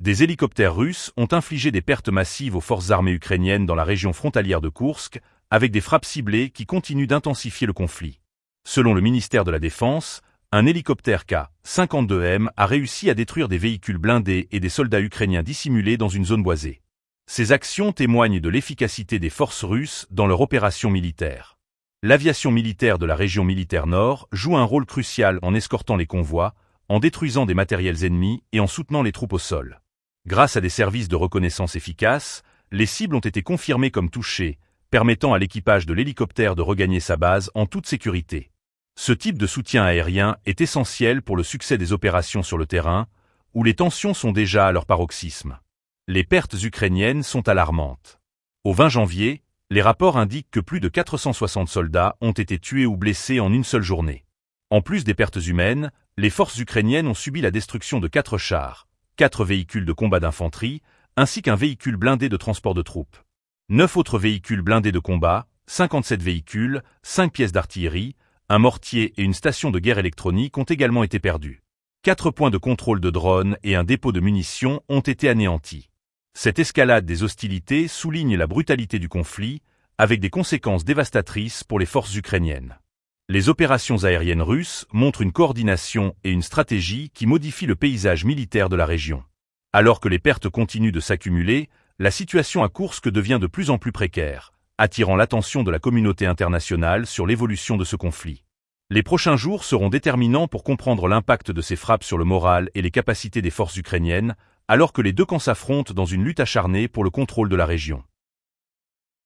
Des hélicoptères russes ont infligé des pertes massives aux forces armées ukrainiennes dans la région frontalière de Koursk, avec des frappes ciblées qui continuent d'intensifier le conflit. Selon le ministère de la Défense, un hélicoptère K-52M a réussi à détruire des véhicules blindés et des soldats ukrainiens dissimulés dans une zone boisée. Ces actions témoignent de l'efficacité des forces russes dans leur opération militaire. L'aviation militaire de la région militaire nord joue un rôle crucial en escortant les convois, en détruisant des matériels ennemis et en soutenant les troupes au sol. Grâce à des services de reconnaissance efficaces, les cibles ont été confirmées comme touchées, permettant à l'équipage de l'hélicoptère de regagner sa base en toute sécurité. Ce type de soutien aérien est essentiel pour le succès des opérations sur le terrain, où les tensions sont déjà à leur paroxysme. Les pertes ukrainiennes sont alarmantes. Au 20 janvier, les rapports indiquent que plus de 460 soldats ont été tués ou blessés en une seule journée. En plus des pertes humaines, les forces ukrainiennes ont subi la destruction de 4 chars, 4 véhicules de combat d'infanterie, ainsi qu'un véhicule blindé de transport de troupes. 9 autres véhicules blindés de combat, 57 véhicules, 5 pièces d'artillerie, un mortier et une station de guerre électronique ont également été perdus. 4 points de contrôle de drones et un dépôt de munitions ont été anéantis. Cette escalade des hostilités souligne la brutalité du conflit, avec des conséquences dévastatrices pour les forces ukrainiennes. Les opérations aériennes russes montrent une coordination et une stratégie qui modifient le paysage militaire de la région. Alors que les pertes continuent de s'accumuler, la situation à Koursk devient de plus en plus précaire, attirant l'attention de la communauté internationale sur l'évolution de ce conflit. Les prochains jours seront déterminants pour comprendre l'impact de ces frappes sur le moral et les capacités des forces ukrainiennes, alors que les deux camps s'affrontent dans une lutte acharnée pour le contrôle de la région.